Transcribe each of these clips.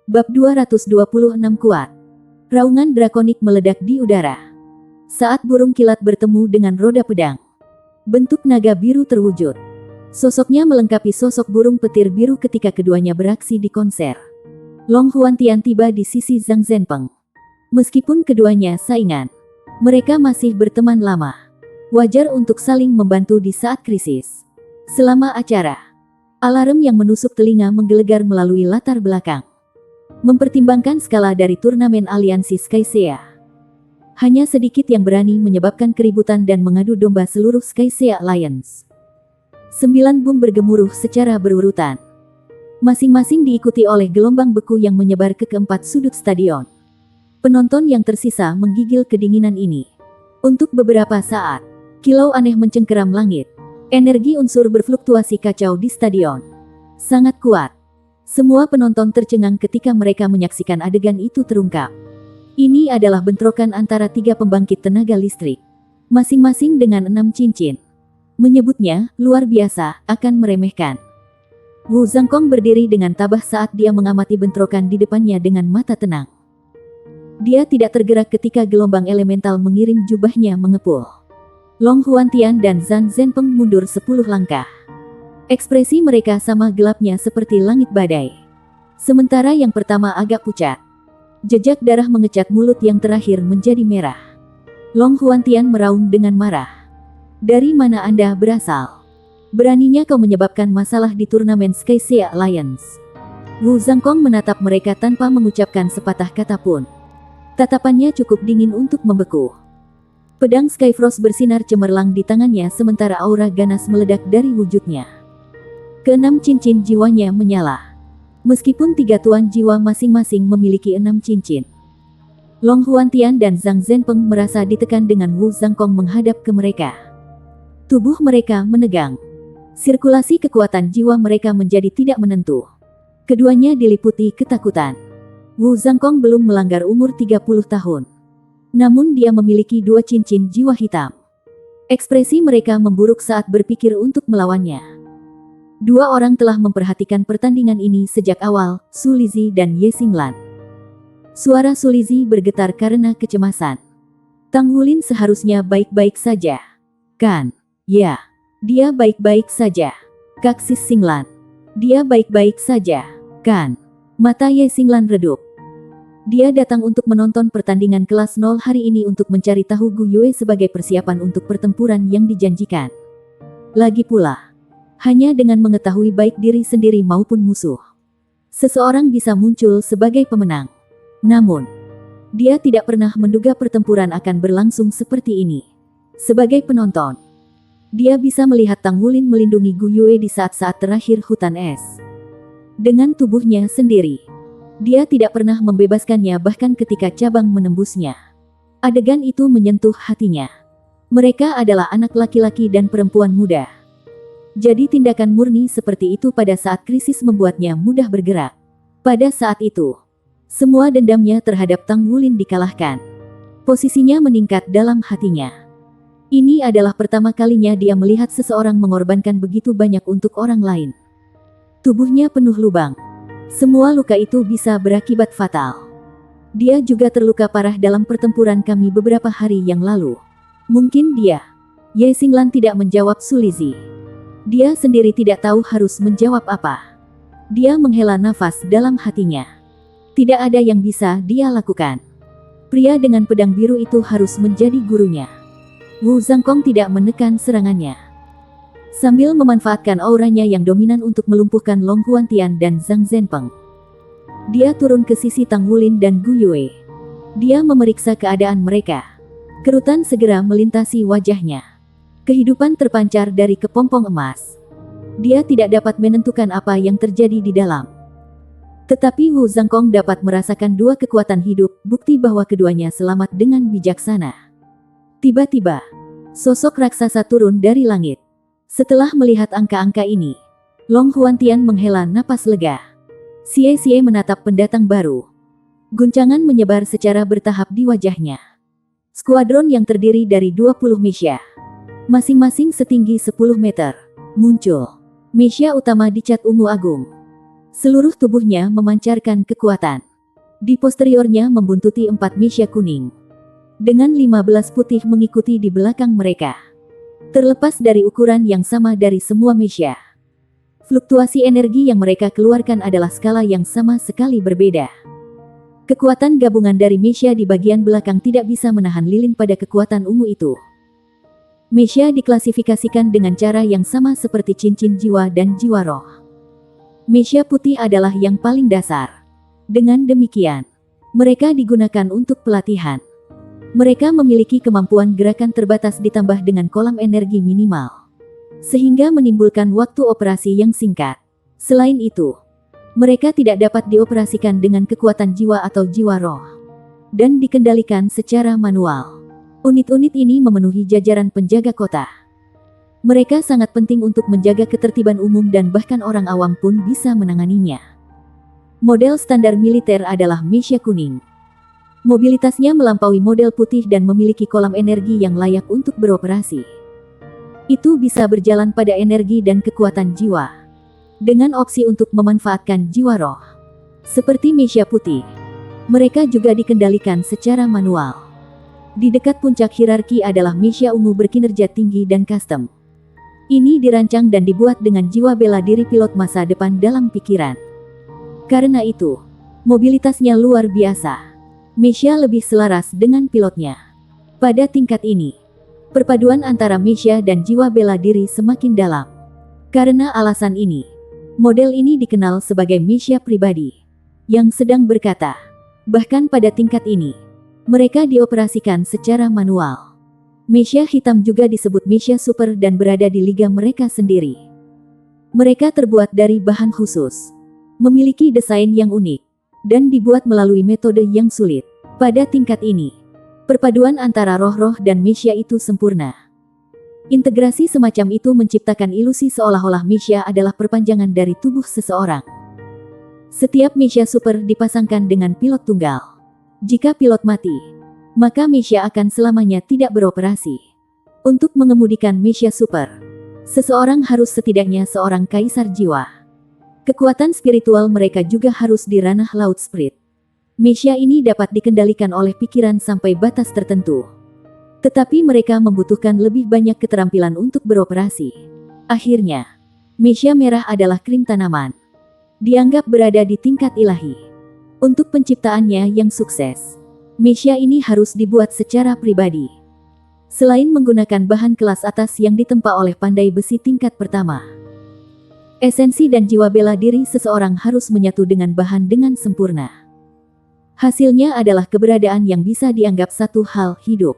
Bab 226 kuat. Raungan drakonik meledak di udara. Saat burung kilat bertemu dengan roda pedang, bentuk naga biru terwujud. Sosoknya melengkapi sosok burung petir biru ketika keduanya beraksi di konser. Long Huantian tiba di sisi Zhang Zhenpeng. Meskipun keduanya saingan, mereka masih berteman lama. Wajar untuk saling membantu di saat krisis. Selama acara, alarm yang menusuk telinga menggelegar melalui latar belakang. Mempertimbangkan skala dari turnamen aliansi Skyseia, hanya sedikit yang berani menyebabkan keributan dan mengadu domba seluruh Skyseia Alliance. 9 bom bergemuruh secara berurutan. Masing-masing diikuti oleh gelombang beku yang menyebar ke keempat sudut stadion. Penonton yang tersisa menggigil kedinginan ini. Untuk beberapa saat, kilau aneh mencengkeram langit. Energi unsur berfluktuasi kacau di stadion. Sangat kuat. Semua penonton tercengang ketika mereka menyaksikan adegan itu terungkap. Ini adalah bentrokan antara 3 pembangkit tenaga listrik, masing-masing dengan 6 cincin. Menyebutnya luar biasa, akan meremehkan. Wu Zhangkong berdiri dengan tabah saat dia mengamati bentrokan di depannya dengan mata tenang. Dia tidak tergerak ketika gelombang elemental mengirim jubahnya mengepul. Long Huantian dan Zhang Zhenpeng mundur 10 langkah. Ekspresi mereka sama gelapnya seperti langit badai. Sementara yang pertama agak pucat. Jejak darah mengecat mulut yang terakhir menjadi merah. Long Huantian meraung dengan marah. Dari mana Anda berasal? Beraninya kau menyebabkan masalah di turnamen Skyseia Alliance. Wu Zhangkong menatap mereka tanpa mengucapkan sepatah kata pun. Tatapannya cukup dingin untuk membeku. Pedang Skyfrost bersinar cemerlang di tangannya sementara aura ganas meledak dari wujudnya. Keenam cincin jiwanya menyala. Meskipun 3 tuan jiwa masing-masing memiliki 6 cincin. Long Huantian dan Zhang Zhenpeng merasa ditekan dengan Wu Zhangkong menghadap ke mereka. Tubuh mereka menegang. Sirkulasi kekuatan jiwa mereka menjadi tidak menentu. Keduanya diliputi ketakutan. Wu Zhangkong belum melanggar umur 30 tahun. Namun dia memiliki 2 cincin jiwa hitam. Ekspresi mereka memburuk saat berpikir untuk melawannya. 2 orang telah memperhatikan pertandingan ini sejak awal, Su Lizhi dan Ye Xinglan. Suara Su Lizhi bergetar karena kecemasan. Tang Hulin seharusnya baik-baik saja. Kan? Ya. Dia baik-baik saja. Kaksis Xinglan. Dia baik-baik saja. Kan? Mata Ye Xinglan redup. Dia datang untuk menonton pertandingan kelas 0 hari ini untuk mencari tahu Gu Yue sebagai persiapan untuk pertempuran yang dijanjikan. Lagi pula, hanya dengan mengetahui baik diri sendiri maupun musuh, seseorang bisa muncul sebagai pemenang. Namun, dia tidak pernah menduga pertempuran akan berlangsung seperti ini. Sebagai penonton, dia bisa melihat Tang Hulin melindungi Gu Yue di saat-saat terakhir hutan es. Dengan tubuhnya sendiri, dia tidak pernah membebaskannya bahkan ketika cabang menembusnya. Adegan itu menyentuh hatinya. Mereka adalah anak laki-laki dan perempuan muda. Jadi tindakan murni seperti itu pada saat krisis membuatnya mudah bergerak. Pada saat itu, semua dendamnya terhadap Tang Hulin dikalahkan. Posisinya meningkat dalam hatinya. Ini adalah pertama kalinya dia melihat seseorang mengorbankan begitu banyak untuk orang lain. Tubuhnya penuh lubang. Semua luka itu bisa berakibat fatal. Dia juga terluka parah dalam pertempuran kami beberapa hari yang lalu. Mungkin dia. Ye Xinglan tidak menjawab Su Lizhi. Dia sendiri tidak tahu harus menjawab apa. Dia menghela nafas dalam hatinya. Tidak ada yang bisa dia lakukan. Pria dengan pedang biru itu harus menjadi gurunya. Wu Zhangkong tidak menekan serangannya. Sambil memanfaatkan auranya yang dominan untuk melumpuhkan Long Huantian dan Zhang Zhenpeng, dia turun ke sisi Tang Hulin dan Gu Yue. Dia memeriksa keadaan mereka. Kerutan segera melintasi wajahnya. Kehidupan terpancar dari kepompong emas. Dia tidak dapat menentukan apa yang terjadi di dalam. Tetapi Wu Zhangkong dapat merasakan 2 kekuatan hidup, bukti bahwa keduanya selamat dengan bijaksana. Tiba-tiba, sosok raksasa turun dari langit. Setelah melihat angka-angka ini, Long Huantian menghela napas lega. Xie menatap pendatang baru. Guncangan menyebar secara bertahap di wajahnya. Skuadron yang terdiri dari 20 Misha, masing-masing setinggi 10 meter, muncul. Misha utama dicat ungu agung. Seluruh tubuhnya memancarkan kekuatan. Di posteriornya membuntuti 4 mesia kuning. Dengan 15 putih mengikuti di belakang mereka. Terlepas dari ukuran yang sama dari semua mesia, fluktuasi energi yang mereka keluarkan adalah skala yang sama sekali berbeda. Kekuatan gabungan dari mesia di bagian belakang tidak bisa menahan lilin pada kekuatan ungu itu. Mesia diklasifikasikan dengan cara yang sama seperti cincin jiwa dan jiwa roh. Mesia putih adalah yang paling dasar. Dengan demikian, mereka digunakan untuk pelatihan. Mereka memiliki kemampuan gerakan terbatas ditambah dengan kolam energi minimal, sehingga menimbulkan waktu operasi yang singkat. Selain itu, mereka tidak dapat dioperasikan dengan kekuatan jiwa atau jiwa roh, dan dikendalikan secara manual. Unit-unit ini memenuhi jajaran penjaga kota. Mereka sangat penting untuk menjaga ketertiban umum dan bahkan orang awam pun bisa menanganinya. Model standar militer adalah mesia kuning. Mobilitasnya melampaui model putih dan memiliki kolam energi yang layak untuk beroperasi. Itu bisa berjalan pada energi dan kekuatan jiwa, dengan opsi untuk memanfaatkan jiwa roh. Seperti mesia putih, mereka juga dikendalikan secara manual. Di dekat puncak hierarki adalah mesia ungu berkinerja tinggi dan custom. Ini dirancang dan dibuat dengan jiwa bela diri pilot masa depan dalam pikiran. Karena itu, mobilitasnya luar biasa. Mesia lebih selaras dengan pilotnya. Pada tingkat ini, perpaduan antara mesia dan jiwa bela diri semakin dalam. Karena alasan ini, model ini dikenal sebagai mesia pribadi yang sedang berkata. Bahkan pada tingkat ini, mereka dioperasikan secara manual. Mesia hitam juga disebut mesia super dan berada di liga mereka sendiri. Mereka terbuat dari bahan khusus, memiliki desain yang unik, dan dibuat melalui metode yang sulit. Pada tingkat ini, perpaduan antara roh-roh dan mesia itu sempurna. Integrasi semacam itu menciptakan ilusi seolah-olah mesia adalah perpanjangan dari tubuh seseorang. Setiap mesia super dipasangkan dengan pilot tunggal. Jika pilot mati, maka mesia akan selamanya tidak beroperasi. Untuk mengemudikan mesia super, seseorang harus setidaknya seorang kaisar jiwa. Kekuatan spiritual mereka juga harus di ranah laut spirit. Mesia ini dapat dikendalikan oleh pikiran sampai batas tertentu. Tetapi mereka membutuhkan lebih banyak keterampilan untuk beroperasi. Akhirnya, mesia merah adalah krim tanaman. Dianggap berada di tingkat ilahi. Untuk penciptaannya yang sukses, mesia ini harus dibuat secara pribadi. Selain menggunakan bahan kelas atas yang ditempa oleh pandai besi tingkat pertama, esensi dan jiwa bela diri seseorang harus menyatu dengan bahan dengan sempurna. Hasilnya adalah keberadaan yang bisa dianggap satu hal hidup.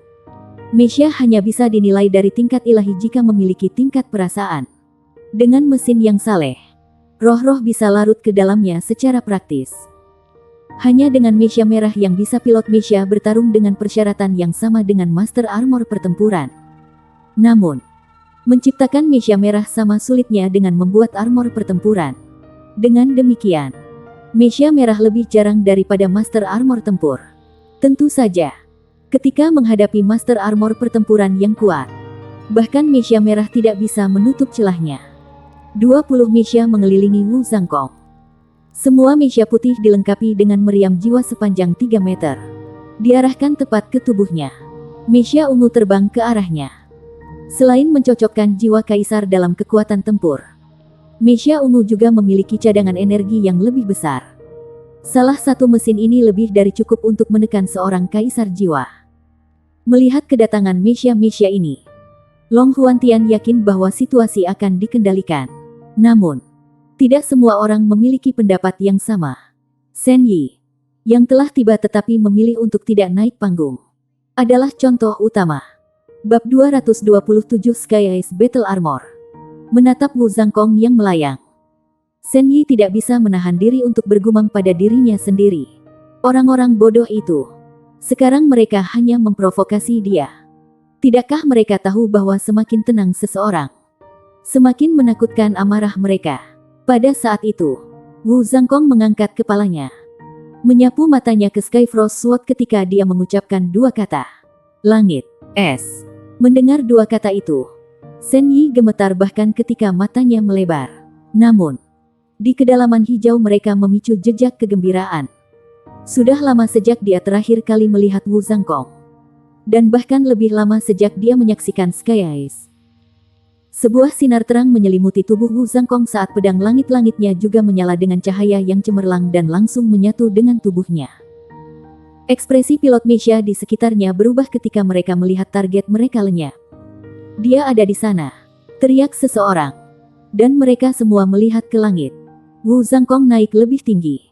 Mesia hanya bisa dinilai dari tingkat ilahi jika memiliki tingkat perasaan. Dengan mesin yang saleh, roh-roh bisa larut ke dalamnya secara praktis. Hanya dengan mesia merah yang bisa pilot mesia bertarung dengan persyaratan yang sama dengan master armor pertempuran. Namun, menciptakan mesia merah sama sulitnya dengan membuat armor pertempuran. Dengan demikian, mesia merah lebih jarang daripada master armor tempur. Tentu saja, ketika menghadapi master armor pertempuran yang kuat, bahkan mesia merah tidak bisa menutup celahnya. 20 mesia mengelilingi Wu Zhangkong. Semua mesia putih dilengkapi dengan meriam jiwa sepanjang 3 meter. Diarahkan tepat ke tubuhnya. Mesia ungu terbang ke arahnya. Selain mencocokkan jiwa kaisar dalam kekuatan tempur, mesia ungu juga memiliki cadangan energi yang lebih besar. Salah satu mesin ini lebih dari cukup untuk menekan seorang kaisar jiwa. Melihat kedatangan mesia-mesia ini, Long Huantian yakin bahwa situasi akan dikendalikan. Namun, tidak semua orang memiliki pendapat yang sama. Shen Yi, yang telah tiba tetapi memilih untuk tidak naik panggung, adalah contoh utama. Bab 227 Sky Ice Battle Armor. Menatap Wu Zhangkong yang melayang, Shen Yi tidak bisa menahan diri untuk bergumam pada dirinya sendiri. Orang-orang bodoh itu. Sekarang mereka hanya memprovokasi dia. Tidakkah mereka tahu bahwa semakin tenang seseorang, semakin menakutkan amarah mereka? Pada saat itu, Wu Zhangkong mengangkat kepalanya, menyapu matanya ke Skyfrost Sword ketika dia mengucapkan dua kata. Langit, es. Mendengar dua kata itu, Shen Yi gemetar bahkan ketika matanya melebar. Namun, Di kedalaman hijau mereka memicu jejak kegembiraan. Sudah lama sejak dia terakhir kali melihat Wu Zhangkong. Dan bahkan lebih lama sejak dia menyaksikan Sky Eyes. Sebuah sinar terang menyelimuti tubuh Wu Zhangkong saat pedang langit-langitnya juga menyala dengan cahaya yang cemerlang dan langsung menyatu dengan tubuhnya. Ekspresi pilot Meisha di sekitarnya berubah ketika mereka melihat target mereka lenyap. Dia ada di sana, teriak seseorang. Dan mereka semua melihat ke langit. Wu Zhangkong naik lebih tinggi.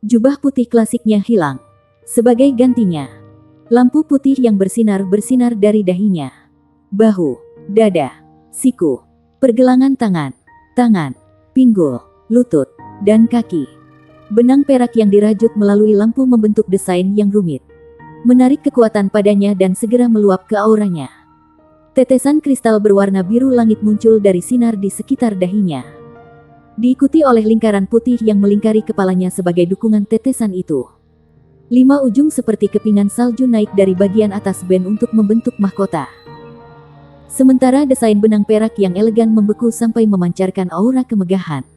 Jubah putih klasiknya hilang. Sebagai gantinya, lampu putih yang bersinar dari dahinya. Bahu, dada, siku, pergelangan tangan, pinggul, lutut, dan kaki. Benang perak yang dirajut melalui lampu membentuk desain yang rumit. Menarik kekuatan padanya dan segera meluap ke auranya. Tetesan kristal berwarna biru langit muncul dari sinar di sekitar dahinya. Diikuti oleh lingkaran putih yang melingkari kepalanya sebagai dukungan tetesan itu. 5 ujung seperti kepingan salju naik dari bagian atas band untuk membentuk mahkota. Sementara desain benang perak yang elegan membeku sampai memancarkan aura kemegahan.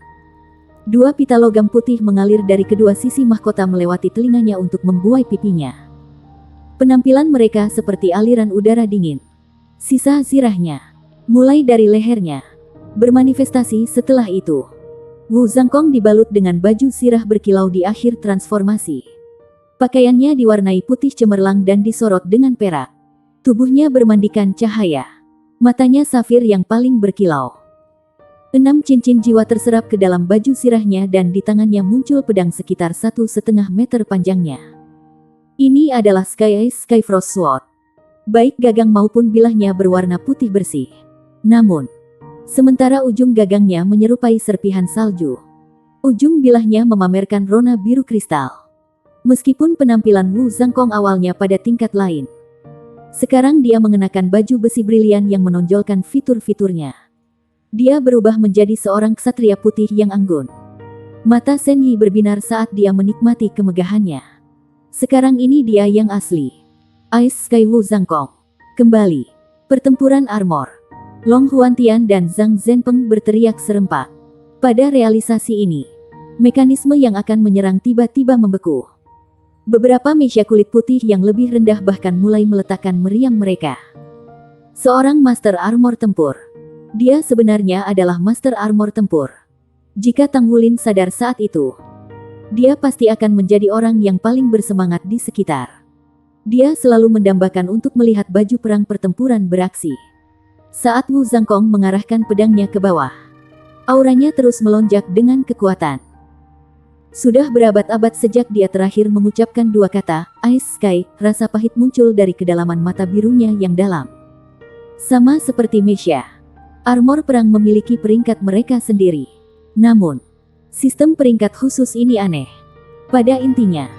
2 pita logam putih mengalir dari kedua sisi mahkota melewati telinganya untuk membuai pipinya. Penampilan mereka seperti aliran udara dingin. Sisa zirahnya, mulai dari lehernya, bermanifestasi setelah itu. Wu Zhangkong dibalut dengan baju sirah berkilau di akhir transformasi. Pakaiannya diwarnai putih cemerlang dan disorot dengan perak. Tubuhnya bermandikan cahaya. Matanya safir yang paling berkilau. 6 cincin jiwa terserap ke dalam baju sirahnya dan di tangannya muncul pedang sekitar 1,5 meter panjangnya. Ini adalah Sky Eyes Sky Frost Sword. Baik gagang maupun bilahnya berwarna putih bersih. Namun, sementara ujung gagangnya menyerupai serpihan salju, ujung bilahnya memamerkan rona biru kristal. Meskipun penampilan Wu Zhangkong awalnya pada tingkat lain, sekarang dia mengenakan baju besi brilian yang menonjolkan fitur-fiturnya. Dia berubah menjadi seorang ksatria putih yang anggun. Mata Shen Yi berbinar saat dia menikmati kemegahannya. Sekarang ini dia yang asli. Ice Sky Wu Zhangkong. Kembali. Pertempuran armor. Long Huantian dan Zhang Zhenpeng berteriak serempak. Pada realisasi ini, mekanisme yang akan menyerang tiba-tiba membeku. Beberapa Meisha kulit putih yang lebih rendah bahkan mulai meletakkan meriam mereka. Seorang Master Armor Tempur. Dia sebenarnya adalah Master Armor Tempur. Jika Tang Wulin sadar saat itu, dia pasti akan menjadi orang yang paling bersemangat di sekitar. Dia selalu mendambakan untuk melihat baju perang pertempuran beraksi. Saat Wu Zhangkong mengarahkan pedangnya ke bawah, auranya terus melonjak dengan kekuatan. Sudah berabad-abad sejak dia terakhir mengucapkan 2 kata, Ice Sky, rasa pahit muncul dari kedalaman mata birunya yang dalam. Sama seperti Meisha, armor perang memiliki peringkat mereka sendiri. Namun, sistem peringkat khusus ini aneh. Pada intinya,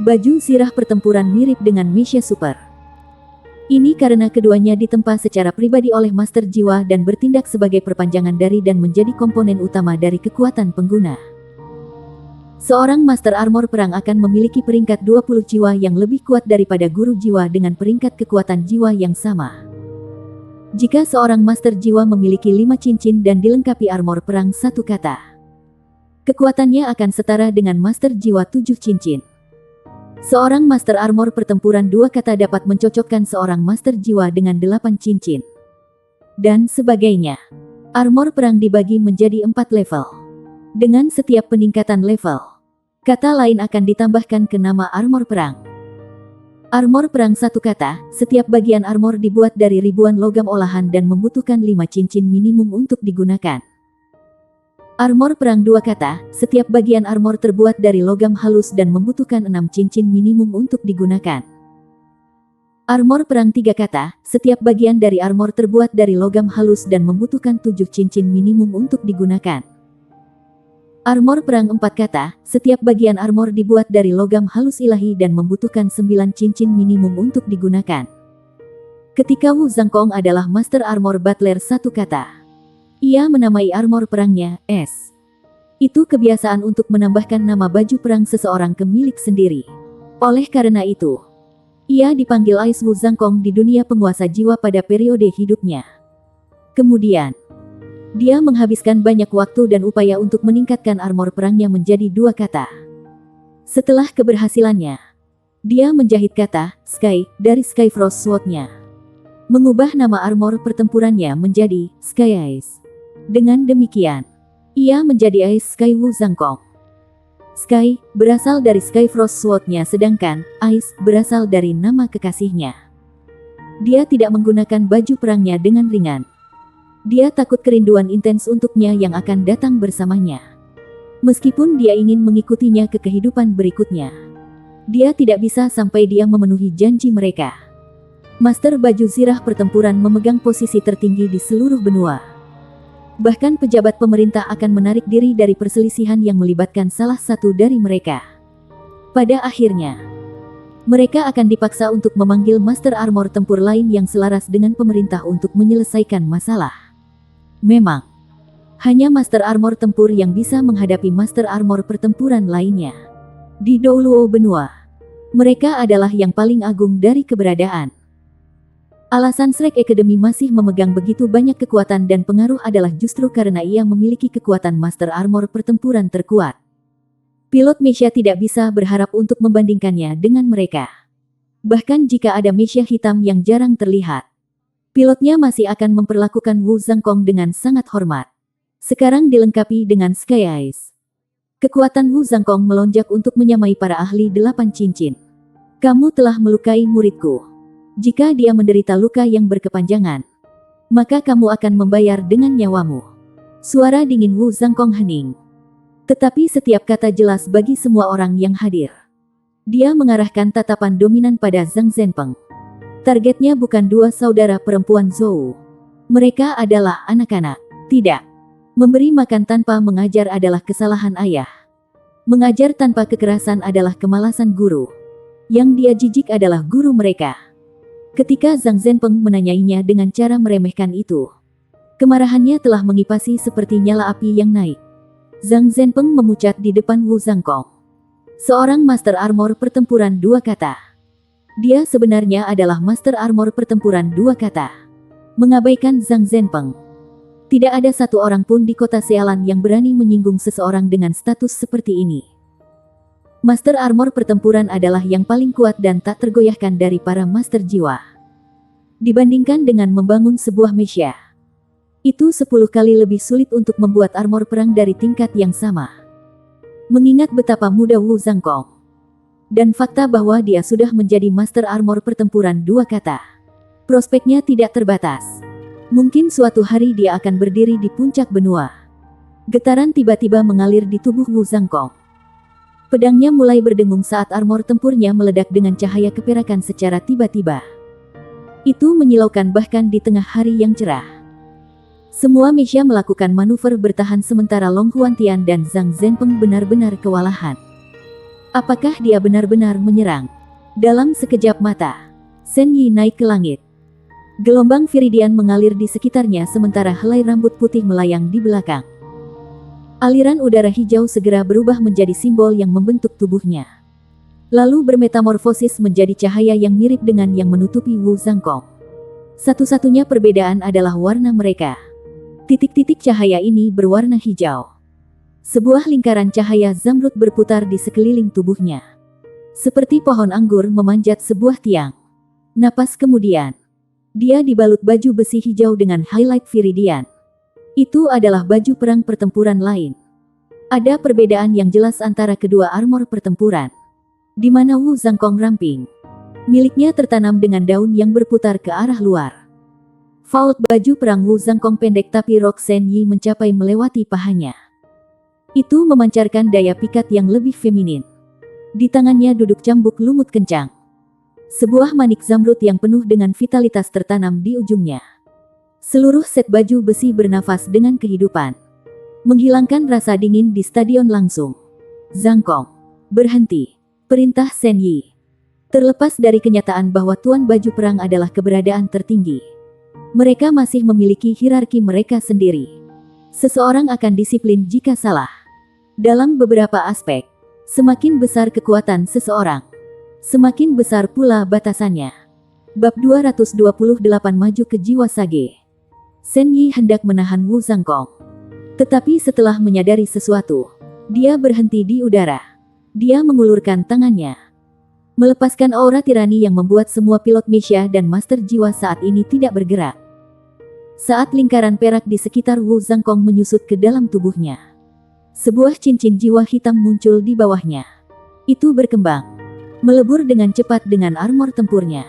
baju sirah pertempuran mirip dengan Meisha Super. Ini karena keduanya ditempa secara pribadi oleh Master Jiwa dan bertindak sebagai perpanjangan dari dan menjadi komponen utama dari kekuatan pengguna. Seorang Master Armor Perang akan memiliki peringkat 20 jiwa yang lebih kuat daripada Guru Jiwa dengan peringkat kekuatan jiwa yang sama. Jika seorang Master Jiwa memiliki 5 cincin dan dilengkapi armor perang 1 kata, kekuatannya akan setara dengan Master Jiwa 7 cincin. Seorang Master Armor Pertempuran 2 kata dapat mencocokkan seorang Master Jiwa dengan 8 cincin. Dan sebagainya. Armor perang dibagi menjadi 4 level. Dengan setiap peningkatan level, kata lain akan ditambahkan ke nama armor perang. Armor perang 1 kata, setiap bagian armor dibuat dari ribuan logam olahan dan membutuhkan 5 cincin minimum untuk digunakan. Armor perang 2 kata, setiap bagian armor terbuat dari logam halus dan membutuhkan 6 cincin minimum untuk digunakan. Armor perang 3 kata, setiap bagian dari armor terbuat dari logam halus dan membutuhkan 7 cincin minimum untuk digunakan. Armor perang 4 kata, setiap bagian armor dibuat dari logam halus ilahi dan membutuhkan 9 cincin minimum untuk digunakan. Ketika Wu Zhangkong adalah Master Armor Butler 1 kata, ia menamai armor perangnya, S. Itu kebiasaan untuk menambahkan nama baju perang seseorang ke milik sendiri. Oleh karena itu, ia dipanggil Ice Wu Zhangkong di dunia penguasa jiwa pada periode hidupnya. Kemudian, Dia menghabiskan banyak waktu dan upaya untuk meningkatkan armor perangnya menjadi 2 kata. Setelah keberhasilannya, dia menjahit kata Sky dari Skyfrost Sword-nya. Mengubah nama armor pertempurannya menjadi Sky Ice. Dengan demikian, ia menjadi Ice Sky Wu Zhangkong. Sky berasal dari Skyfrost Sword-nya sedangkan Ice berasal dari nama kekasihnya. Dia tidak menggunakan baju perangnya dengan ringan. Dia takut kerinduan intens untuknya yang akan datang bersamanya. Meskipun dia ingin mengikutinya ke kehidupan berikutnya, dia tidak bisa sampai dia memenuhi janji mereka. Master Baju Zirah Pertempuran memegang posisi tertinggi di seluruh benua. Bahkan pejabat pemerintah akan menarik diri dari perselisihan yang melibatkan salah satu dari mereka. Pada akhirnya, mereka akan dipaksa untuk memanggil Master Armor tempur lain yang selaras dengan pemerintah untuk menyelesaikan masalah. Memang, hanya Master Armor tempur yang bisa menghadapi Master Armor pertempuran lainnya. Di Douluo Benua, mereka adalah yang paling agung dari keberadaan. Alasan Shrek Academy masih memegang begitu banyak kekuatan dan pengaruh adalah justru karena ia memiliki kekuatan Master Armor pertempuran terkuat. Pilot Mesha tidak bisa berharap untuk membandingkannya dengan mereka. Bahkan jika ada Mesha hitam yang jarang terlihat, pilotnya masih akan memperlakukan Wu Zhangkong dengan sangat hormat. Sekarang dilengkapi dengan Sky Ice. Kekuatan Wu Zhangkong melonjak untuk menyamai para ahli 8 cincin. Kamu telah melukai muridku. Jika dia menderita luka yang berkepanjangan, maka kamu akan membayar dengan nyawamu. Suara dingin Wu Zhangkong hening. Tetapi setiap kata jelas bagi semua orang yang hadir. Dia mengarahkan tatapan dominan pada Zhang Zhenpeng. Targetnya bukan 2 saudara perempuan Zhou. Mereka adalah anak-anak. Tidak. Memberi makan tanpa mengajar adalah kesalahan ayah. Mengajar tanpa kekerasan adalah kemalasan guru. Yang dia jijik adalah guru mereka. Ketika Zhang Zhenpeng menanyainya dengan cara meremehkan itu, kemarahannya telah mengipasi seperti nyala api yang naik. Zhang Zhenpeng memucat di depan Wu Zhangkong. Seorang Master Armor pertempuran 2 kata. Dia sebenarnya adalah Master Armor pertempuran 2 kata. Mengabaikan Zhang Zhenpeng. Tidak ada satu orang pun di kota Sealan yang berani menyinggung seseorang dengan status seperti ini. Master Armor pertempuran adalah yang paling kuat dan tak tergoyahkan dari para Master Jiwa. Dibandingkan dengan membangun sebuah Mesha, itu 10 kali lebih sulit untuk membuat armor perang dari tingkat yang sama. Mengingat betapa muda Wu Zhangkong, dan fakta bahwa dia sudah menjadi Master Armor pertempuran 2 kata, prospeknya tidak terbatas. Mungkin suatu hari dia akan berdiri di puncak benua. Getaran tiba-tiba mengalir di tubuh Wu Zhangkong. Pedangnya mulai berdengung saat armor tempurnya meledak dengan cahaya keperakan secara tiba-tiba. Itu menyilaukan bahkan di tengah hari yang cerah. Semua Mesha melakukan manuver bertahan sementara Long Huantian dan Zhang Zhenpeng benar-benar kewalahan. Apakah dia benar-benar menyerang? Dalam sekejap mata, Shen Yi naik ke langit. Gelombang viridian mengalir di sekitarnya sementara helai rambut putih melayang di belakang. Aliran udara hijau segera berubah menjadi simbol yang membentuk tubuhnya. Lalu bermetamorfosis menjadi cahaya yang mirip dengan yang menutupi Wu Zhangkong. Satu-satunya perbedaan adalah warna mereka. Titik-titik cahaya ini berwarna hijau. Sebuah lingkaran cahaya zamrud berputar di sekeliling tubuhnya. Seperti pohon anggur memanjat sebuah tiang. Napas kemudian, dia dibalut baju besi hijau dengan highlight viridian. Itu adalah baju perang pertempuran lain. Ada perbedaan yang jelas antara kedua armor pertempuran. Di mana Wu Zhangkong ramping, miliknya tertanam dengan daun yang berputar ke arah luar. Vault baju perang Wu Zhangkong pendek tapi rok Shen Yi mencapai melewati pahanya. Itu memancarkan daya pikat yang lebih feminin. Di tangannya duduk cambuk lumut kencang. Sebuah manik zamrud yang penuh dengan vitalitas tertanam di ujungnya. Seluruh set baju besi bernafas dengan kehidupan. Menghilangkan rasa dingin di stadion langsung. Zhangkong, berhenti. Perintah Shen Yi. Terlepas dari kenyataan bahwa Tuan Baju Perang adalah keberadaan tertinggi, mereka masih memiliki hierarki mereka sendiri. Seseorang akan disiplin jika salah. Dalam beberapa aspek, semakin besar kekuatan seseorang, semakin besar pula batasannya. Bab 228 Maju ke Jiwa Sage. Sen Yi hendak menahan Wu Zhangkong. Tetapi setelah menyadari sesuatu, dia berhenti di udara. Dia mengulurkan tangannya, melepaskan aura tirani yang membuat semua pilot Misha dan Master Jiwa saat ini tidak bergerak. Saat lingkaran perak di sekitar Wu Zhangkong menyusut ke dalam tubuhnya, sebuah cincin jiwa hitam muncul di bawahnya. Itu berkembang, melebur dengan cepat dengan armor tempurnya.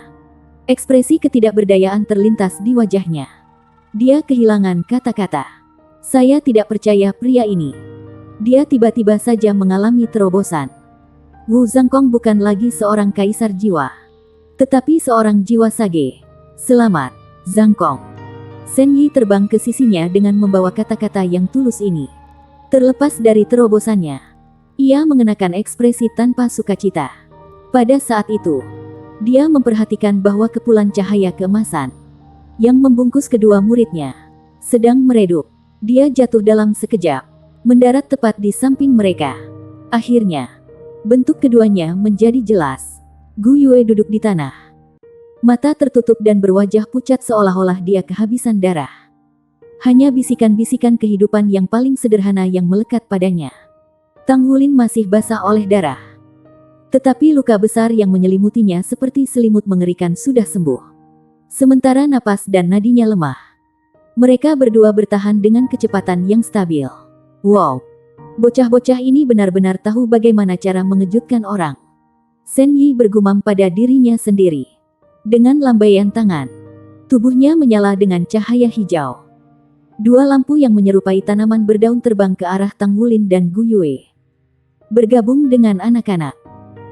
Ekspresi ketidakberdayaan terlintas di wajahnya. Dia kehilangan kata-kata. Saya tidak percaya pria ini. Dia tiba-tiba saja mengalami terobosan. Wu Zhangkong bukan lagi seorang kaisar jiwa, tetapi seorang jiwa sage. Selamat, Zhangkong. Sen Yi terbang ke sisinya dengan membawa kata-kata yang tulus ini. Terlepas dari terobosannya, ia mengenakan ekspresi tanpa sukacita. Pada saat itu, dia memperhatikan bahwa kepulan cahaya keemasan yang membungkus kedua muridnya sedang meredup. Dia jatuh dalam sekejap, mendarat tepat di samping mereka. Akhirnya, bentuk keduanya menjadi jelas. Gu Yue duduk di tanah, mata tertutup dan berwajah pucat seolah-olah dia kehabisan darah. Hanya bisikan-bisikan kehidupan yang paling sederhana yang melekat padanya. Tang Wulin masih basah oleh darah, tetapi luka besar yang menyelimutinya seperti selimut mengerikan sudah sembuh. Sementara napas dan nadinya lemah. Mereka berdua bertahan dengan kecepatan yang stabil. Wow, bocah-bocah ini benar-benar tahu bagaimana cara mengejutkan orang. Sen Yi bergumam pada dirinya sendiri. Dengan lambaian tangan, tubuhnya menyala dengan cahaya hijau. Dua lampu yang menyerupai tanaman berdaun terbang ke arah Tang Wulin dan Gu Yue. Bergabung dengan anak-anak.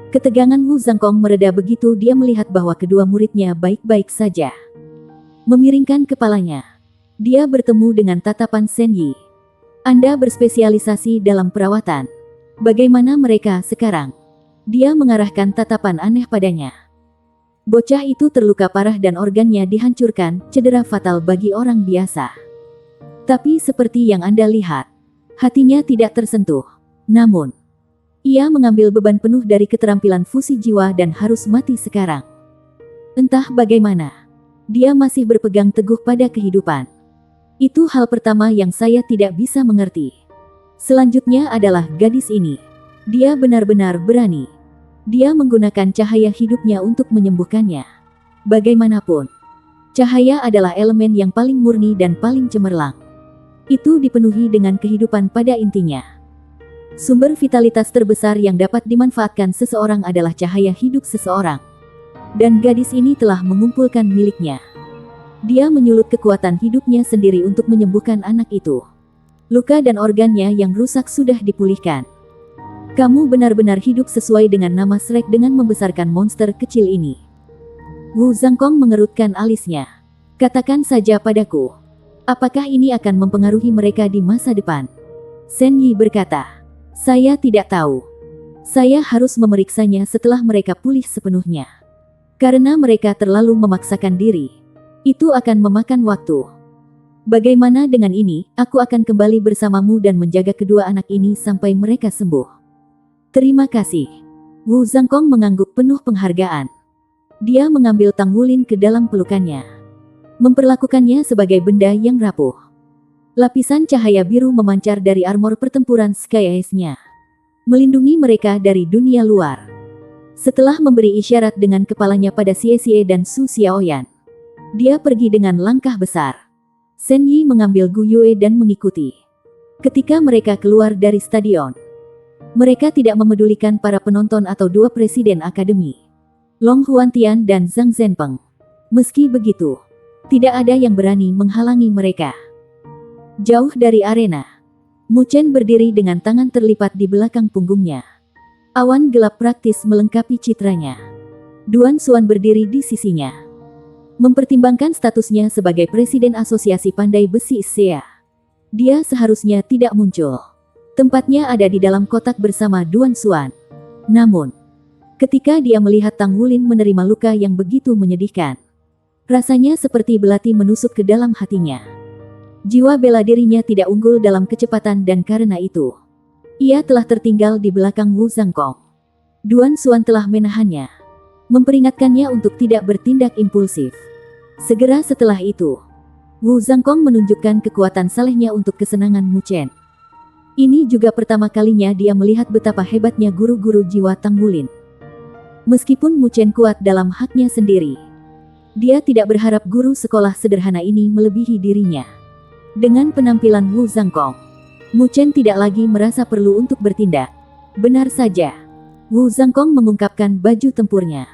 Ketegangan Wu Zhangkong mereda begitu dia melihat bahwa kedua muridnya baik-baik saja. Memiringkan kepalanya, dia bertemu dengan tatapan Sen Yi. Anda berspesialisasi dalam perawatan. Bagaimana mereka sekarang? Dia mengarahkan tatapan aneh padanya. Bocah itu terluka parah dan organnya dihancurkan, cedera fatal bagi orang biasa. Tapi seperti yang Anda lihat, hatinya tidak tersentuh. Namun, ia mengambil beban penuh dari keterampilan fusi jiwa dan harus mati sekarang. Entah bagaimana, dia masih berpegang teguh pada kehidupan. Itu hal pertama yang saya tidak bisa mengerti. Selanjutnya adalah gadis ini. Dia benar-benar berani. Dia menggunakan cahaya hidupnya untuk menyembuhkannya. Bagaimanapun, cahaya adalah elemen yang paling murni dan paling cemerlang. Itu dipenuhi dengan kehidupan pada intinya. Sumber vitalitas terbesar yang dapat dimanfaatkan seseorang adalah cahaya hidup seseorang. Dan gadis ini telah mengumpulkan miliknya. Dia menyulut kekuatan hidupnya sendiri untuk menyembuhkan anak itu. Luka dan organnya yang rusak sudah dipulihkan. Kamu benar-benar hidup sesuai dengan nama Shrek dengan membesarkan monster kecil ini. Wu Zhangkong mengerutkan alisnya. Katakan saja padaku, apakah ini akan mempengaruhi mereka di masa depan? Sen Yi berkata, saya tidak tahu. Saya harus memeriksanya setelah mereka pulih sepenuhnya. Karena mereka terlalu memaksakan diri. Itu akan memakan waktu. Bagaimana dengan ini, aku akan kembali bersamamu dan menjaga kedua anak ini sampai mereka sembuh. Terima kasih. Wu Zhangkong mengangguk penuh penghargaan. Dia mengambil Tang Wulin ke dalam pelukannya, memperlakukannya sebagai benda yang rapuh. Lapisan cahaya biru memancar dari armor pertempuran Sky Ace-nya, melindungi mereka dari dunia luar. Setelah memberi isyarat dengan kepalanya pada Xie Xie dan Su Xiaoyan, dia pergi dengan langkah besar. Sen Yi mengambil Gu Yue dan mengikuti. Ketika mereka keluar dari stadion, mereka tidak memedulikan para penonton atau dua presiden akademi, Long Huantian dan Zhang Zhenpeng. Meski begitu, tidak ada yang berani menghalangi mereka. Jauh dari arena, Mu Chen berdiri dengan tangan terlipat di belakang punggungnya. Awan gelap praktis melengkapi citranya. Duan Xuan berdiri di sisinya. Mempertimbangkan statusnya sebagai presiden asosiasi pandai besi Sea, dia seharusnya tidak muncul. Tempatnya ada di dalam kotak bersama Duan Xuan. Namun, ketika dia melihat Tang Wulin menerima luka yang begitu menyedihkan, rasanya seperti belati menusuk ke dalam hatinya. Jiwa bela dirinya tidak unggul dalam kecepatan dan karena itu, ia telah tertinggal di belakang Wu Zhangkong. Duan Xuan telah menahannya, memperingatkannya untuk tidak bertindak impulsif. Segera setelah itu, Wu Zhangkong menunjukkan kekuatan salehnya untuk kesenangan Mu Chen. Ini juga pertama kalinya dia melihat betapa hebatnya guru-guru jiwa Tang Wulin. Meskipun Mu Chen kuat dalam haknya sendiri, dia tidak berharap guru sekolah sederhana ini melebihi dirinya. Dengan penampilan Wu Zhangkong, Mu Chen tidak lagi merasa perlu untuk bertindak. Benar saja, Wu Zhangkong mengungkapkan baju tempurnya,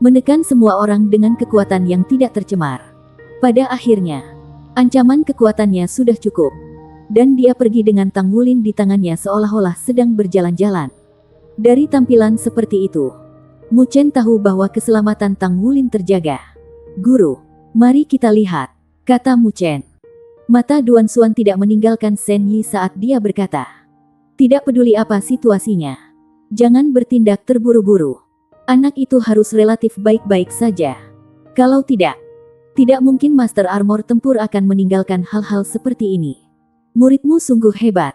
menekan semua orang dengan kekuatan yang tidak tercemar. Pada akhirnya, ancaman kekuatannya sudah cukup. Dan dia pergi dengan Tang Wulin di tangannya seolah-olah sedang berjalan-jalan. Dari tampilan seperti itu, Mu Chen tahu bahwa keselamatan Tang Wulin terjaga. "Guru, mari kita lihat," kata Mu Chen. Mata Duan Xuan tidak meninggalkan Shen Yi saat dia berkata, "Tidak peduli apa situasinya, jangan bertindak terburu-buru. Anak itu harus relatif baik-baik saja. Kalau tidak mungkin Master Armor Tempur akan meninggalkan hal-hal seperti ini. Muridmu sungguh hebat.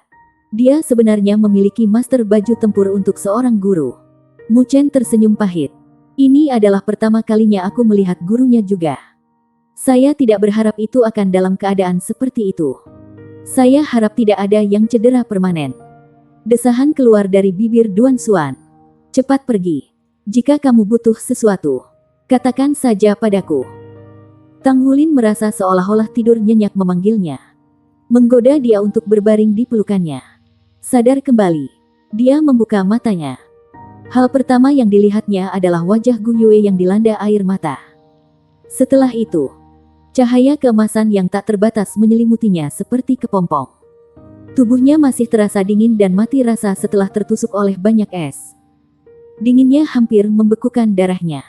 Dia sebenarnya memiliki master baju tempur untuk seorang guru." Mu Chen tersenyum pahit. "Ini adalah pertama kalinya aku melihat gurunya juga. Saya tidak berharap itu akan dalam keadaan seperti itu. Saya harap tidak ada yang cedera permanen." Desahan keluar dari bibir Duan Xuan. "Cepat pergi. Jika kamu butuh sesuatu, katakan saja padaku." Tang Wulin merasa seolah-olah tidur nyenyak memanggilnya, menggoda dia untuk berbaring di pelukannya. Sadar kembali, dia membuka matanya. Hal pertama yang dilihatnya adalah wajah Gu Yue yang dilanda air mata. Setelah itu, cahaya keemasan yang tak terbatas menyelimutinya seperti kepompong. Tubuhnya masih terasa dingin dan mati rasa setelah tertusuk oleh banyak es. Dinginnya hampir membekukan darahnya.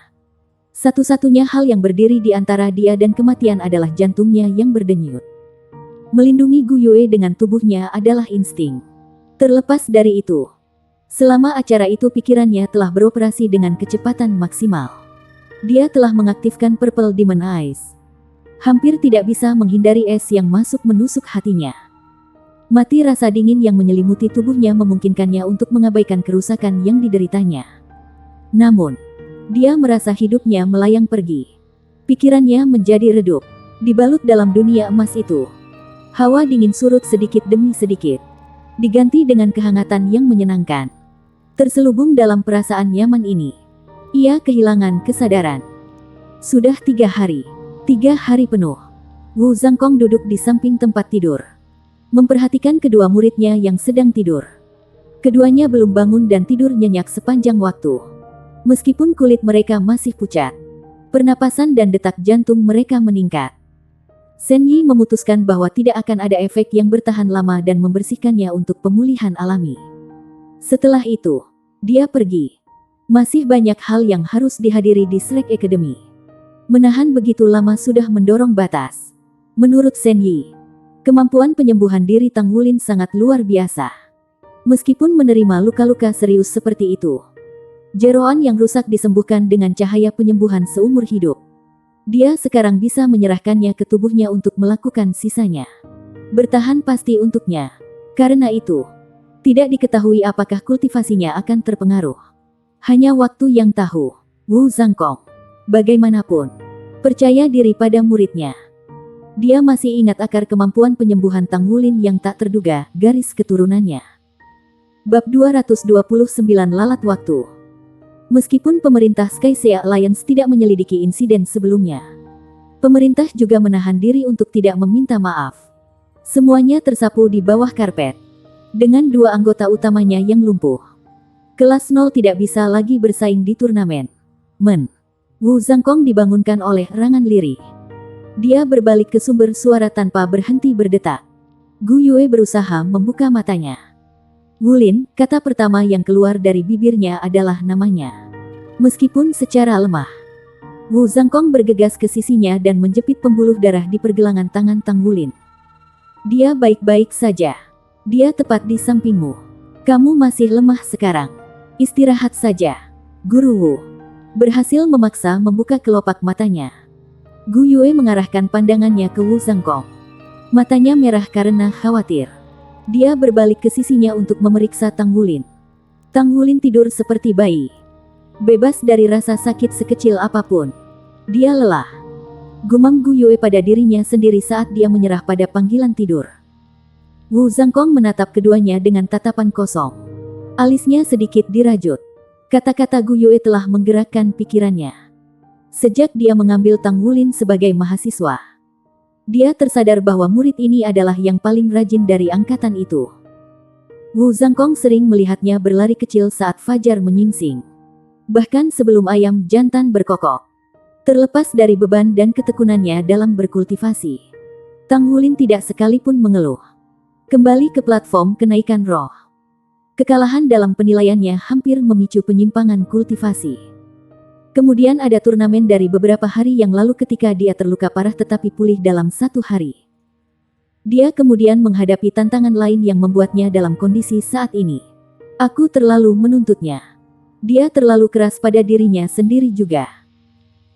Satu-satunya hal yang berdiri di antara dia dan kematian adalah jantungnya yang berdenyut. Melindungi Gu Yue dengan tubuhnya adalah insting. Terlepas dari itu, selama acara itu pikirannya telah beroperasi dengan kecepatan maksimal. Dia telah mengaktifkan Purple Demon Eyes. Hampir tidak bisa menghindari es yang masuk menusuk hatinya. Mati rasa dingin yang menyelimuti tubuhnya memungkinkannya untuk mengabaikan kerusakan yang dideritanya. Namun, dia merasa hidupnya melayang pergi. Pikirannya menjadi redup. Dibalut dalam dunia emas itu, hawa dingin surut sedikit demi sedikit, diganti dengan kehangatan yang menyenangkan. Terselubung dalam perasaan nyaman ini, ia kehilangan kesadaran. Sudah 3 hari penuh, Wu Zhangkong duduk di samping tempat tidur, memperhatikan kedua muridnya yang sedang tidur. Keduanya belum bangun dan tidur nyenyak sepanjang waktu. Meskipun kulit mereka masih pucat, pernapasan dan detak jantung mereka meningkat. Shen Yi memutuskan bahwa tidak akan ada efek yang bertahan lama dan membersihkannya untuk pemulihan alami. Setelah itu, dia pergi. Masih banyak hal yang harus dihadiri di Shrek Academy. Menahan begitu lama sudah mendorong batas. Menurut Shen Yi, kemampuan penyembuhan diri Tang Wulin sangat luar biasa. Meskipun menerima luka-luka serius seperti itu, jeroan yang rusak disembuhkan dengan cahaya penyembuhan seumur hidup. Dia sekarang bisa menyerahkannya ke tubuhnya untuk melakukan sisanya. Bertahan pasti untuknya. Karena itu, tidak diketahui apakah kultivasinya akan terpengaruh. Hanya waktu yang tahu. Wu Zhangkong, bagaimanapun, percaya diri pada muridnya. Dia masih ingat akar kemampuan penyembuhan Tang Wulin yang tak terduga, garis keturunannya. Bab 229 Lalat Waktu. Meskipun pemerintah Skysia Alliance tidak menyelidiki insiden sebelumnya, pemerintah juga menahan diri untuk tidak meminta maaf. Semuanya tersapu di bawah karpet, dengan 2 anggota utamanya yang lumpuh. Kelas 0 tidak bisa lagi bersaing di turnamen. Wu Zhangkong dibangunkan oleh erangan lirih. Dia berbalik ke sumber suara tanpa berhenti berdetak. Gu Yue berusaha membuka matanya. "Wulin," kata pertama yang keluar dari bibirnya adalah namanya. Meskipun secara lemah, Wu Zhangkong bergegas ke sisinya dan menjepit pembuluh darah di pergelangan tangan Tang Wulin. "Dia baik-baik saja. Dia tepat di sampingmu. Kamu masih lemah sekarang. Istirahat saja." Guru Wu berhasil memaksa membuka kelopak matanya. Gu Yue mengarahkan pandangannya ke Wu Zhangkong. Matanya merah karena khawatir. Dia berbalik ke sisinya untuk memeriksa Tang Wulin. Tang Wulin tidur seperti bayi, bebas dari rasa sakit sekecil apapun. Dia lelah. Gumam Gu Yue pada dirinya sendiri saat dia menyerah pada panggilan tidur. Wu Zhangkong menatap keduanya dengan tatapan kosong. Alisnya sedikit dirajut. Kata-kata Gu Yue telah menggerakkan pikirannya. Sejak dia mengambil Tang Wulin sebagai mahasiswa, dia tersadar bahwa murid ini adalah yang paling rajin dari angkatan itu. Wu Zhangkong sering melihatnya berlari kecil saat fajar menyingsing. Bahkan sebelum ayam jantan berkokok. Terlepas dari beban dan ketekunannya dalam berkultivasi, Tang Wulin tidak sekalipun mengeluh. Kembali ke platform kenaikan roh. Kekalahan dalam penilaiannya hampir memicu penyimpangan kultivasi. Kemudian ada turnamen dari beberapa hari yang lalu ketika dia terluka parah tetapi pulih dalam 1 hari. Dia kemudian menghadapi tantangan lain yang membuatnya dalam kondisi saat ini. Aku terlalu menuntutnya. Dia terlalu keras pada dirinya sendiri juga.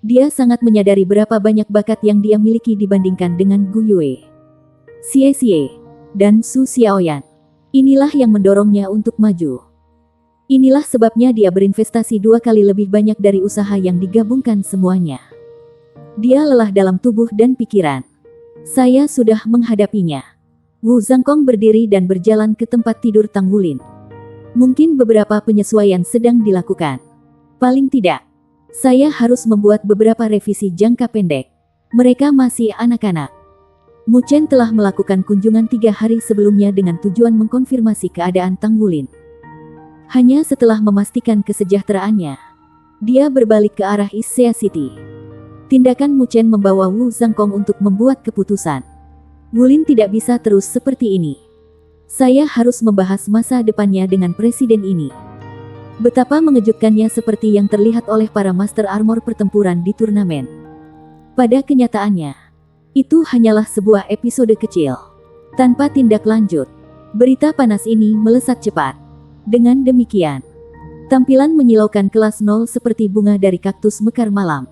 Dia sangat menyadari berapa banyak bakat yang dia miliki dibandingkan dengan Gu Yue, Xie Xie, dan Su Xiaoyan. Inilah yang mendorongnya untuk maju. Inilah sebabnya dia berinvestasi 2 kali lebih banyak dari usaha yang digabungkan semuanya. Dia lelah dalam tubuh dan pikiran. Saya sudah menghadapinya. Wu Zhangkong berdiri dan berjalan ke tempat tidur Tang Wulin. Mungkin beberapa penyesuaian sedang dilakukan. Paling tidak, saya harus membuat beberapa revisi jangka pendek. Mereka masih anak-anak. Mu Chen telah melakukan kunjungan 3 hari sebelumnya dengan tujuan mengkonfirmasi keadaan Tang Wulin. Hanya setelah memastikan kesejahteraannya, dia berbalik ke arah Issea City. Tindakan Mu Chen membawa Wu Zhangkong untuk membuat keputusan. Wulin tidak bisa terus seperti ini. Saya harus membahas masa depannya dengan presiden ini. Betapa mengejutkannya seperti yang terlihat oleh para Master Armor pertempuran di turnamen. Pada kenyataannya, itu hanyalah sebuah episode kecil. Tanpa tindak lanjut, berita panas ini melesat cepat. Dengan demikian, tampilan menyilaukan kelas 0 seperti bunga dari kaktus mekar malam.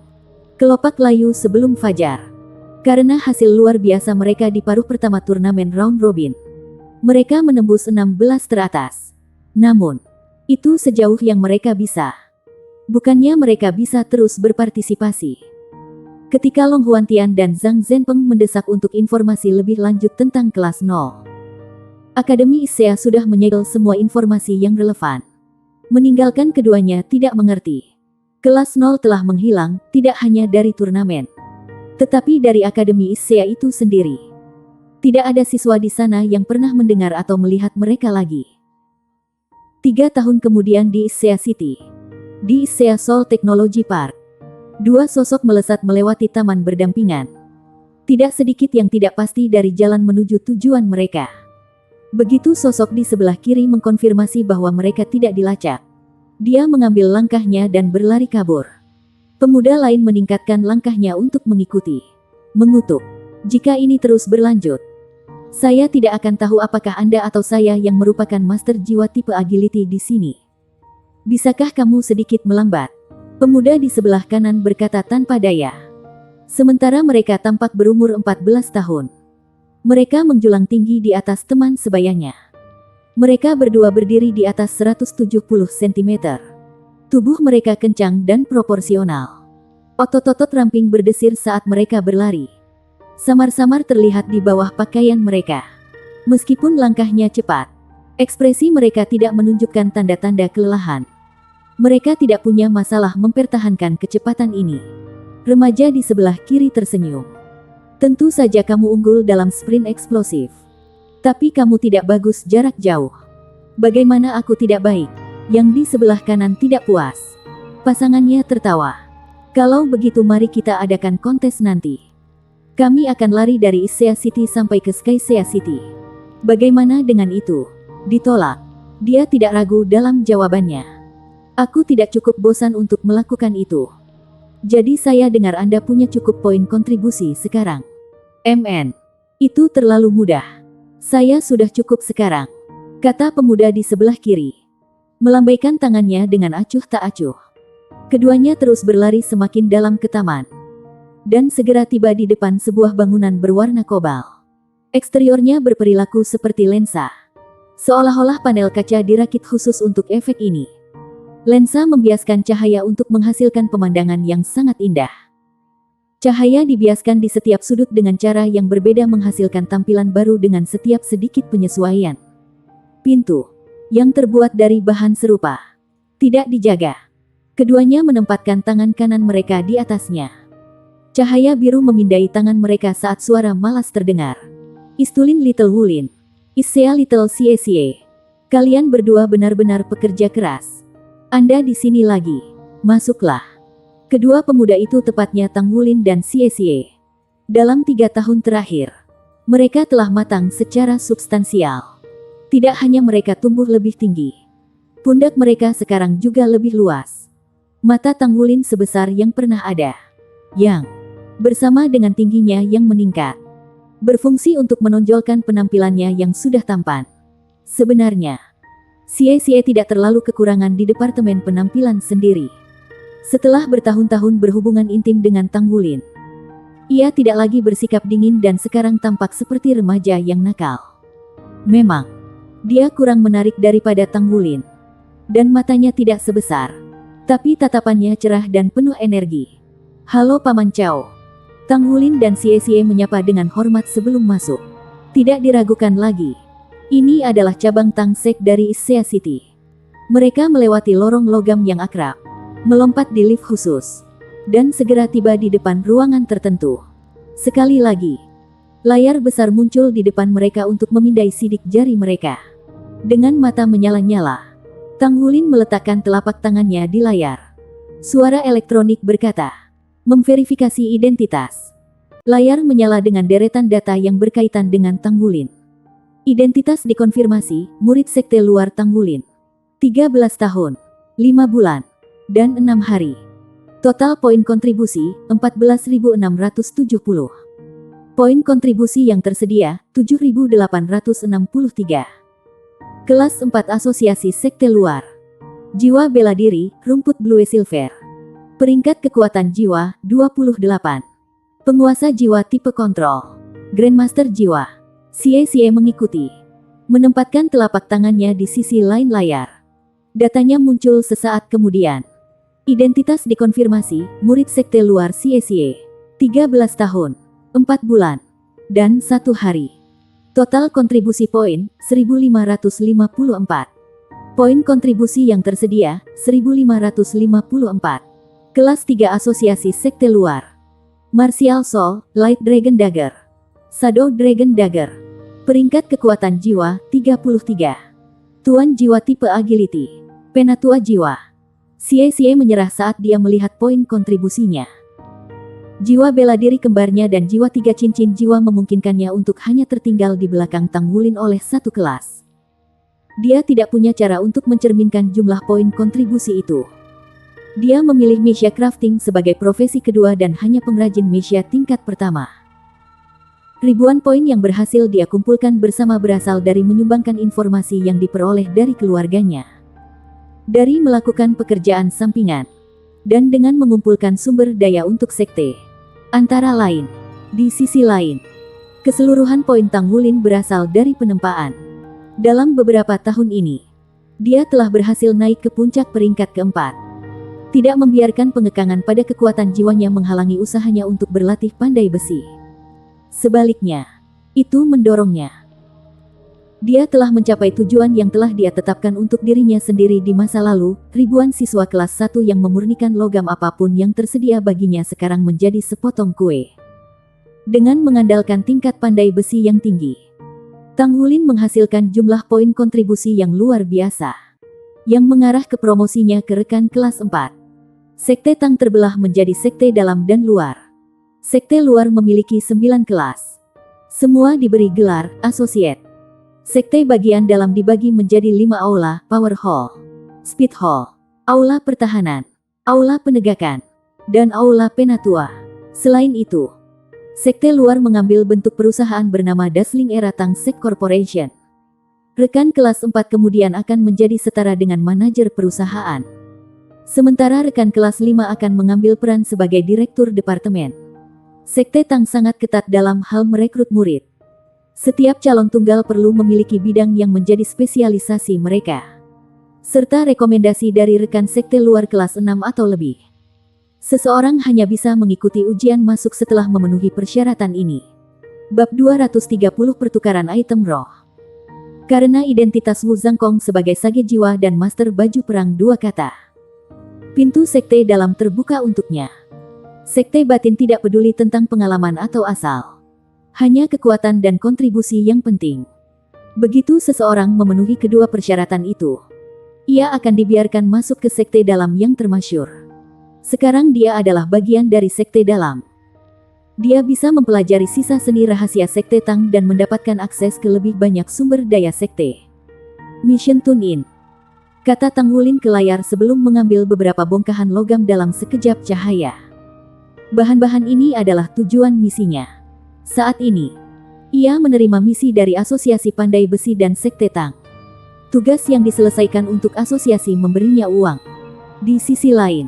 Kelopak layu sebelum fajar. Karena hasil luar biasa mereka di paruh pertama turnamen round robin, mereka menembus 16 teratas. Namun, itu sejauh yang mereka bisa. Bukannya mereka bisa terus berpartisipasi. Ketika Long Huantian dan Zhang Zhenpeng mendesak untuk informasi lebih lanjut tentang kelas 0. Akademi Issea sudah menyegel semua informasi yang relevan. Meninggalkan keduanya tidak mengerti. Kelas 0 telah menghilang, tidak hanya dari turnamen, tetapi dari Akademi Issea itu sendiri. Tidak ada siswa di sana yang pernah mendengar atau melihat mereka lagi. 3 tahun kemudian di Issea City, di Issea Seoul Technology Park, 2 sosok melesat melewati taman berdampingan. Tidak sedikit yang tidak pasti dari jalan menuju tujuan mereka. Begitu sosok di sebelah kiri mengkonfirmasi bahwa mereka tidak dilacak, dia mengambil langkahnya dan berlari kabur. Pemuda lain meningkatkan langkahnya untuk mengikuti. Mengutuk. Jika ini terus berlanjut, saya tidak akan tahu apakah Anda atau saya yang merupakan master jiwa tipe agility di sini. Bisakah kamu sedikit melambat? Pemuda di sebelah kanan berkata tanpa daya. Sementara mereka tampak berumur 14 tahun. Mereka menjulang tinggi di atas teman sebayanya. Mereka berdua berdiri di atas 170 cm. Tubuh mereka kencang dan proporsional. Otot-otot ramping berdesir saat mereka berlari. Samar-samar terlihat di bawah pakaian mereka. Meskipun langkahnya cepat, ekspresi mereka tidak menunjukkan tanda-tanda kelelahan. Mereka tidak punya masalah mempertahankan kecepatan ini. Remaja di sebelah kiri tersenyum. Tentu saja kamu unggul dalam sprint eksplosif. Tapi kamu tidak bagus jarak jauh. Bagaimana aku tidak baik? Yang di sebelah kanan tidak puas. Pasangannya tertawa. Kalau begitu mari kita adakan kontes nanti. Kami akan lari dari Issea City sampai ke Skycea City. Bagaimana dengan itu? Ditolak. Dia tidak ragu dalam jawabannya. Aku tidak cukup bosan untuk melakukan itu. Jadi saya dengar Anda punya cukup poin kontribusi sekarang. MN. Itu terlalu mudah. Saya sudah cukup sekarang, kata pemuda di sebelah kiri. Melambaikan tangannya dengan acuh tak acuh. Keduanya terus berlari semakin dalam ke taman. Dan segera tiba di depan sebuah bangunan berwarna kobal. Eksteriornya berperilaku seperti lensa. Seolah-olah panel kaca dirakit khusus untuk efek ini. Lensa membiaskan cahaya untuk menghasilkan pemandangan yang sangat indah. Cahaya dibiaskan di setiap sudut dengan cara yang berbeda menghasilkan tampilan baru dengan setiap sedikit penyesuaian. Pintu, yang terbuat dari bahan serupa, tidak dijaga. Keduanya menempatkan tangan kanan mereka di atasnya. Cahaya biru memindai tangan mereka saat suara malas terdengar. Istulin Little Wulin. Issea Little Cie. Kalian berdua benar-benar pekerja keras. Anda di sini lagi. Masuklah. Kedua pemuda itu tepatnya Tang Wulin dan Cie. Dalam 3 tahun terakhir, mereka telah matang secara substansial. Tidak hanya mereka tumbuh lebih tinggi. Pundak mereka sekarang juga lebih luas. Mata Tang Wulin sebesar yang pernah ada. Yang, bersama dengan tingginya yang meningkat, berfungsi untuk menonjolkan penampilannya yang sudah tampan. Sebenarnya, Cie tidak terlalu kekurangan di departemen penampilan sendiri. Setelah bertahun-tahun berhubungan intim dengan Tang Wulin, ia tidak lagi bersikap dingin dan sekarang tampak seperti remaja yang nakal. Memang, dia kurang menarik daripada Tang Wulin, dan matanya tidak sebesar, tapi tatapannya cerah dan penuh energi. Halo Paman Cao. Tang Wulin dan Cie menyapa dengan hormat sebelum masuk. Tidak diragukan lagi. Ini adalah cabang Tang Sek dari Issea City. Mereka melewati lorong logam yang akrab, melompat di lift khusus, dan segera tiba di depan ruangan tertentu. Sekali lagi, layar besar muncul di depan mereka untuk memindai sidik jari mereka. Dengan mata menyala-nyala, Tang Wulin meletakkan telapak tangannya di layar. Suara elektronik berkata, memverifikasi identitas. Layar menyala dengan deretan data yang berkaitan dengan Tang Wulin. Identitas dikonfirmasi, murid sekte luar Tang Wulin. 13 tahun, 5 bulan, dan 6 hari. Total poin kontribusi, 14.670. Poin kontribusi yang tersedia, 7.863. Kelas 4 Asosiasi Sekte Luar. Jiwa bela diri, rumput Blue Silver. Peringkat kekuatan jiwa, 28. Penguasa jiwa tipe kontrol. Grandmaster jiwa. Cie mengikuti. Menempatkan telapak tangannya di sisi lain layar. Datanya muncul sesaat kemudian. Identitas dikonfirmasi, murid sekte luar Cie. 13 tahun, 4 bulan, dan 1 hari. Total kontribusi poin, 1554. Poin kontribusi yang tersedia, 1554. Kelas 3 Asosiasi Sekte Luar. Martial Soul, Light Dragon Dagger. Shadow Dragon Dagger. Peringkat kekuatan jiwa, 33. Tuan jiwa tipe Agility. Penatua jiwa. Cie menyerah saat dia melihat poin kontribusinya. Jiwa bela diri kembarnya dan jiwa 3 cincin jiwa memungkinkannya untuk hanya tertinggal di belakang Tang Wulin oleh 1 kelas. Dia tidak punya cara untuk mencerminkan jumlah poin kontribusi itu. Dia memilih mecha crafting sebagai profesi kedua dan hanya pengrajin mecha tingkat pertama. Ribuan poin yang berhasil dia kumpulkan bersama berasal dari menyumbangkan informasi yang diperoleh dari keluarganya, dari melakukan pekerjaan sampingan, dan dengan mengumpulkan sumber daya untuk sekte. Antara lain, di sisi lain, keseluruhan poin Tang Wulin berasal dari penempaan. Dalam beberapa tahun ini, dia telah berhasil naik ke puncak peringkat keempat. Tidak membiarkan pengekangan pada kekuatan jiwanya menghalangi usahanya untuk berlatih pandai besi. Sebaliknya, itu mendorongnya. Dia telah mencapai tujuan yang telah dia tetapkan untuk dirinya sendiri di masa lalu. Ribuan siswa kelas 1 yang memurnikan logam apapun yang tersedia baginya sekarang menjadi sepotong kue. Dengan mengandalkan tingkat pandai besi yang tinggi, Tang Wulin menghasilkan jumlah poin kontribusi yang luar biasa, yang mengarah ke promosinya ke rekan kelas 4. Sekte Tang terbelah menjadi sekte dalam dan luar. Sekte luar memiliki 9 kelas. Semua diberi gelar Associate. Sekte bagian dalam dibagi menjadi 5 aula, Power Hall, Speed Hall, Aula Pertahanan, Aula Penegakan, dan Aula Penatua. Selain itu, sekte luar mengambil bentuk perusahaan bernama Dazzling Era Tang Sek Corporation. Rekan kelas 4 kemudian akan menjadi setara dengan manajer perusahaan. Sementara rekan kelas 5 akan mengambil peran sebagai direktur departemen. Sekte Tang sangat ketat dalam hal merekrut murid. Setiap calon tunggal perlu memiliki bidang yang menjadi spesialisasi mereka, serta rekomendasi dari rekan sekte luar kelas 6 atau lebih. Seseorang hanya bisa mengikuti ujian masuk setelah memenuhi persyaratan ini. Bab 230 Pertukaran Item Roh. Karena identitas Wu Zhangkong sebagai sage jiwa dan master baju perang dua kata. Pintu sekte dalam terbuka untuknya. Sekte batin tidak peduli tentang pengalaman atau asal. Hanya kekuatan dan kontribusi yang penting. Begitu seseorang memenuhi kedua persyaratan itu, ia akan dibiarkan masuk ke sekte dalam yang termasyhur. Sekarang dia adalah bagian dari sekte dalam. Dia bisa mempelajari sisa seni rahasia sekte Tang dan mendapatkan akses ke lebih banyak sumber daya sekte. Mission Tune In. Kata Tang Wulin ke layar sebelum mengambil beberapa bongkahan logam dalam sekejap cahaya. Bahan-bahan ini adalah tujuan misinya. Saat ini, ia menerima misi dari Asosiasi Pandai Besi dan Sekte Tang. Tugas yang diselesaikan untuk asosiasi memberinya uang. Di sisi lain,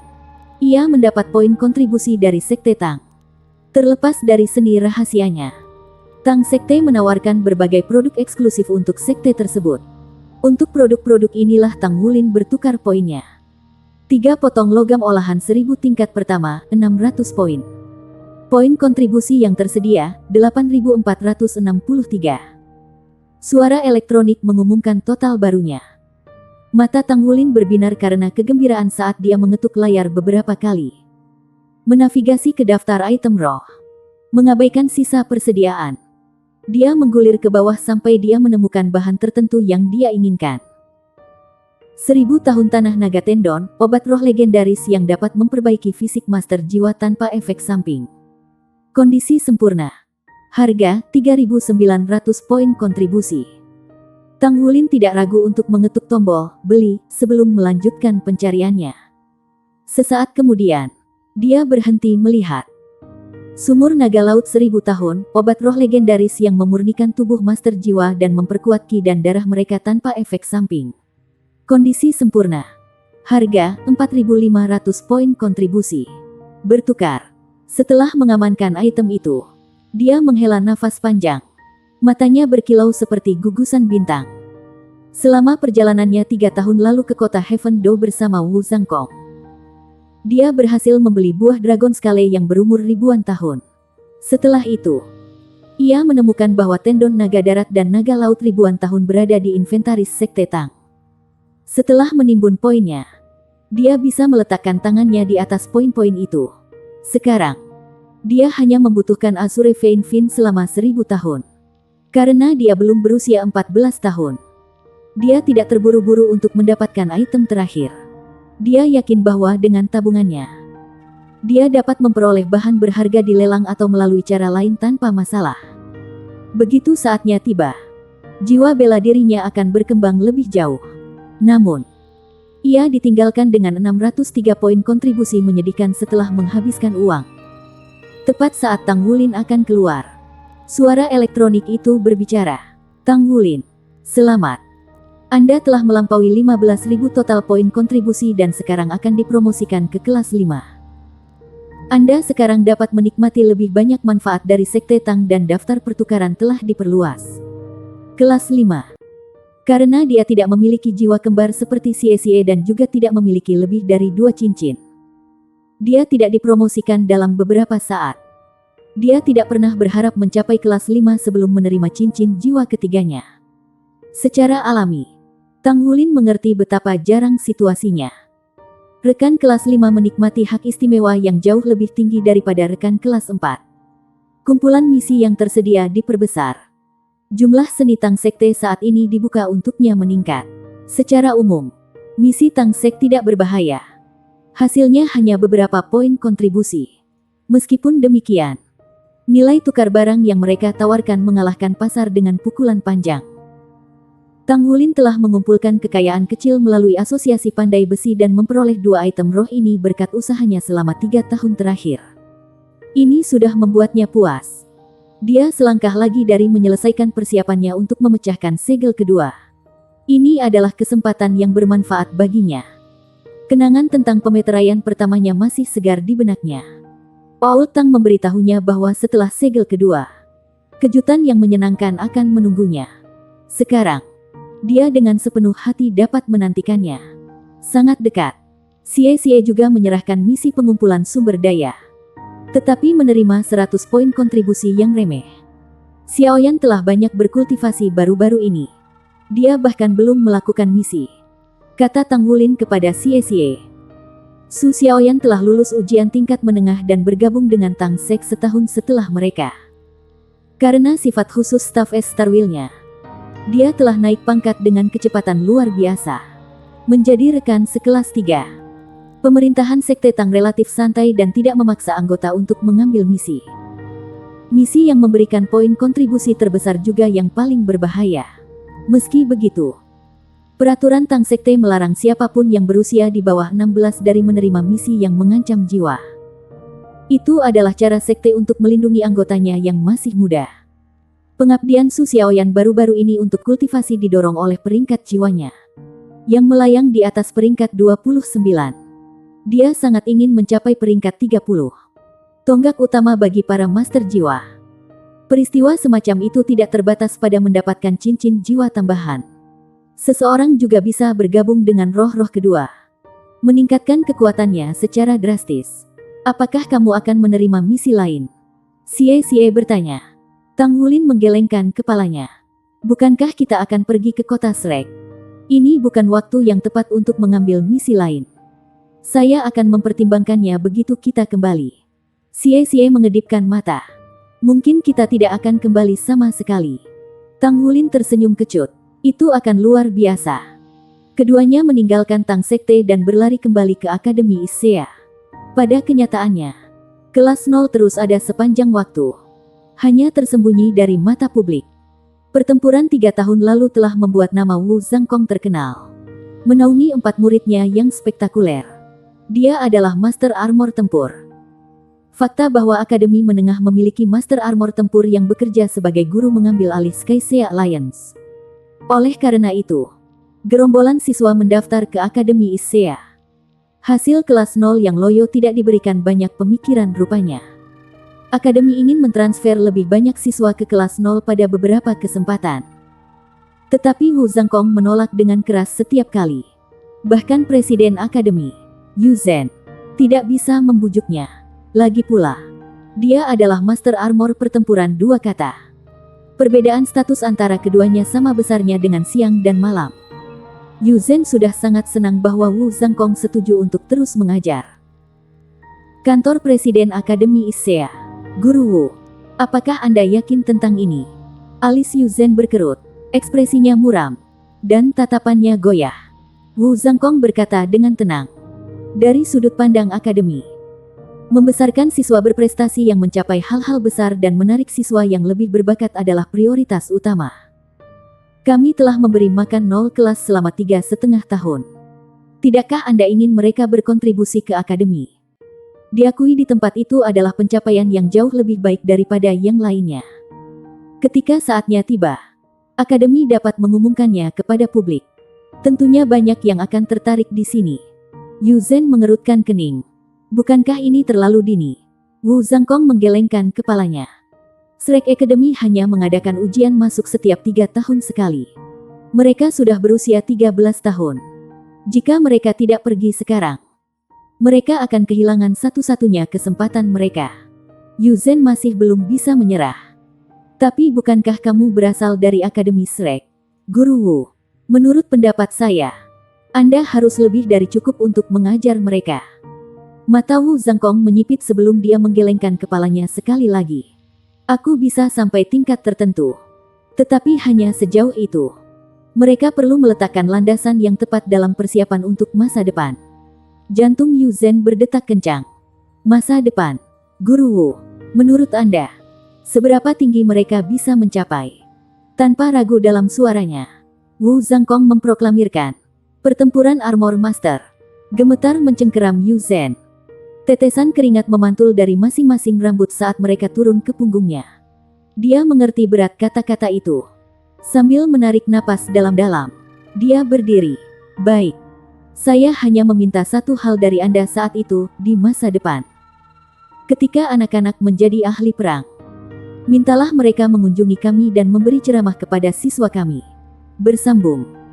ia mendapat poin kontribusi dari Sekte Tang. Terlepas dari seni rahasianya, Tang Sekte menawarkan berbagai produk eksklusif untuk sekte tersebut. Untuk produk-produk inilah Tang Wulin bertukar poinnya. 3 potong logam olahan 1000 tingkat pertama, 600 poin. Poin kontribusi yang tersedia, 8463. Suara elektronik mengumumkan total barunya. Mata Tang Wulin berbinar karena kegembiraan saat dia mengetuk layar beberapa kali. Menavigasi ke daftar item roh. Mengabaikan sisa persediaan. Dia menggulir ke bawah sampai dia menemukan bahan tertentu yang dia inginkan. 1000 tahun tanah naga tendon, obat roh legendaris yang dapat memperbaiki fisik master jiwa tanpa efek samping. Kondisi sempurna. Harga, 3.900 poin kontribusi. Tang Wulin tidak ragu untuk mengetuk tombol beli sebelum melanjutkan pencariannya. Sesaat kemudian, dia berhenti melihat. Sumur naga laut 1000 tahun, obat roh legendaris yang memurnikan tubuh master jiwa dan memperkuat ki dan darah mereka tanpa efek samping. Kondisi sempurna. Harga, 4.500 poin kontribusi. Bertukar. Setelah mengamankan item itu, dia menghela nafas panjang. Matanya berkilau seperti gugusan bintang. Selama perjalanannya 3 tahun lalu ke kota Heaven Do bersama Wu Zhangkong, dia berhasil membeli buah Dragon Scale yang berumur ribuan tahun. Setelah itu, ia menemukan bahwa tendon naga darat dan naga laut ribuan tahun berada di inventaris Sekte Tang. Setelah menimbun poinnya, dia bisa meletakkan tangannya di atas poin-poin itu. Sekarang, dia hanya membutuhkan Azure Vein Fin selama 1000 tahun. Karena dia belum berusia 14 tahun. Dia tidak terburu-buru untuk mendapatkan item terakhir. Dia yakin bahwa dengan tabungannya, dia dapat memperoleh bahan berharga di lelang atau melalui cara lain tanpa masalah. Begitu saatnya tiba, jiwa bela dirinya akan berkembang lebih jauh. Namun, ia ditinggalkan dengan 603 poin kontribusi menyedihkan setelah menghabiskan uang. Tepat saat Tang Wulin akan keluar, suara elektronik itu berbicara. Tang Wulin, selamat. Anda telah melampaui 15.000 total poin kontribusi dan sekarang akan dipromosikan ke kelas 5. Anda sekarang dapat menikmati lebih banyak manfaat dari Sekte Tang dan daftar pertukaran telah diperluas. Kelas 5. Karena dia tidak memiliki jiwa kembar seperti Xie dan juga tidak memiliki lebih dari 2 cincin, dia tidak dipromosikan dalam beberapa saat. Dia tidak pernah berharap mencapai kelas 5 sebelum menerima cincin jiwa ketiganya. Secara alami, Tang Wulin mengerti betapa jarang situasinya. Rekan kelas 5 menikmati hak istimewa yang jauh lebih tinggi daripada rekan kelas 4. Kumpulan misi yang tersedia diperbesar. Jumlah seni Tang Sekte saat ini dibuka untuknya meningkat. Secara umum, misi Tang Sek tidak berbahaya. Hasilnya hanya beberapa poin kontribusi. Meskipun demikian, nilai tukar barang yang mereka tawarkan mengalahkan pasar dengan pukulan panjang. Tang Wulin telah mengumpulkan kekayaan kecil melalui Asosiasi Pandai Besi dan memperoleh 2 item roh ini berkat usahanya selama 3 tahun terakhir. Ini sudah membuatnya puas. Dia selangkah lagi dari menyelesaikan persiapannya untuk memecahkan segel kedua. Ini adalah kesempatan yang bermanfaat baginya. Kenangan tentang pemeteraian pertamanya masih segar di benaknya. Paul Tang memberitahunya bahwa setelah segel kedua, kejutan yang menyenangkan akan menunggunya. Sekarang, dia dengan sepenuh hati dapat menantikannya. Sangat dekat. Xie juga menyerahkan misi pengumpulan sumber daya, tetapi menerima 100 poin kontribusi yang remeh. Xiaoyan telah banyak berkultivasi baru-baru ini. Dia bahkan belum melakukan misi, kata Tang Wulin kepada Xie. Su Xiaoyan telah lulus ujian tingkat menengah dan bergabung dengan Tang Sek setahun setelah mereka. Karena sifat khusus staf Starwheel-nya, dia telah naik pangkat dengan kecepatan luar biasa, menjadi rekan sekelas 3. Pemerintahan Sekte Tang relatif santai dan tidak memaksa anggota untuk mengambil misi. Misi yang memberikan poin kontribusi terbesar juga yang paling berbahaya. Meski begitu, peraturan Tang Sekte melarang siapapun yang berusia di bawah 16 dari menerima misi yang mengancam jiwa. Itu adalah cara Sekte untuk melindungi anggotanya yang masih muda. Pengabdian Su Xiaoyan baru-baru ini untuk kultivasi didorong oleh peringkat jiwanya, yang melayang di atas peringkat 29. Dia sangat ingin mencapai peringkat 30. Tonggak utama bagi para master jiwa. Peristiwa semacam itu tidak terbatas pada mendapatkan cincin jiwa tambahan. Seseorang juga bisa bergabung dengan roh-roh kedua, meningkatkan kekuatannya secara drastis. Apakah kamu akan menerima misi lain? Xie bertanya. Tang Wulin menggelengkan kepalanya. Bukankah kita akan pergi ke kota Shrek? Ini bukan waktu yang tepat untuk mengambil misi lain. Saya akan mempertimbangkannya begitu kita kembali. Xie mengedipkan mata. Mungkin kita tidak akan kembali sama sekali. Tang Wulin tersenyum kecut. Itu akan luar biasa. Keduanya meninggalkan Tang Sekte dan berlari kembali ke Akademi Issea. Pada kenyataannya, kelas 0 terus ada sepanjang waktu, hanya tersembunyi dari mata publik. Pertempuran 3 tahun lalu telah membuat nama Wu Zhangkong terkenal, menaungi 4 muridnya yang spektakuler. Dia adalah Master Armor Tempur. Fakta bahwa Akademi Menengah memiliki Master Armor Tempur yang bekerja sebagai guru mengambil alih Skycea Alliance. Oleh karena itu, gerombolan siswa mendaftar ke Akademi Issea. Hasil kelas 0 yang loyo tidak diberikan banyak pemikiran rupanya. Akademi ingin mentransfer lebih banyak siswa ke kelas 0 pada beberapa kesempatan. Tetapi Wu Zhangkong menolak dengan keras setiap kali. Bahkan Presiden Akademi, Yu Zhen, tidak bisa membujuknya. Lagi pula, dia adalah Master Armor Pertempuran 2 kata. Perbedaan status antara keduanya sama besarnya dengan siang dan malam. Yu Zhen sudah sangat senang bahwa Wu Zhangkong setuju untuk terus mengajar. Kantor Presiden Akademi Issea. Guru Wu, apakah Anda yakin tentang ini? Alis Yu Zhen berkerut, ekspresinya muram, dan tatapannya goyah. Wu Zhangkong berkata dengan tenang. Dari sudut pandang akademi, membesarkan siswa berprestasi yang mencapai hal-hal besar dan menarik siswa yang lebih berbakat adalah prioritas utama. Kami telah memberi makan 0 kelas selama 3,5 tahun. Tidakkah Anda ingin mereka berkontribusi ke akademi? Diakui di tempat itu adalah pencapaian yang jauh lebih baik daripada yang lainnya. Ketika saatnya tiba, akademi dapat mengumumkannya kepada publik. Tentunya banyak yang akan tertarik di sini. Yu Zhen mengerutkan kening. Bukankah ini terlalu dini? Wu Zhangkong menggelengkan kepalanya. Shrek Academy hanya mengadakan ujian masuk setiap 3 tahun sekali. Mereka sudah berusia 13 tahun. Jika mereka tidak pergi sekarang, mereka akan kehilangan satu-satunya kesempatan mereka. Yu Zhen masih belum bisa menyerah. Tapi bukankah kamu berasal dari Akademi Shrek? Guru Wu, menurut pendapat saya, Anda harus lebih dari cukup untuk mengajar mereka. Mata Wu Zhangkong menyipit sebelum dia menggelengkan kepalanya sekali lagi. Aku bisa sampai tingkat tertentu, tetapi hanya sejauh itu. Mereka perlu meletakkan landasan yang tepat dalam persiapan untuk masa depan. Jantung Yu Zhen berdetak kencang. Masa depan, Guru Wu, menurut Anda, seberapa tinggi mereka bisa mencapai? Tanpa ragu dalam suaranya, Wu Zhangkong memproklamirkan, Pertempuran Armor Master. Gemetar mencengkeram Yu Zhen. Tetesan keringat memantul dari masing-masing rambut saat mereka turun ke punggungnya. Dia mengerti berat kata-kata itu. Sambil menarik napas dalam-dalam, dia berdiri. Baik. Saya hanya meminta satu hal dari Anda saat itu, di masa depan. Ketika anak-anak menjadi ahli perang, mintalah mereka mengunjungi kami dan memberi ceramah kepada siswa kami. Bersambung.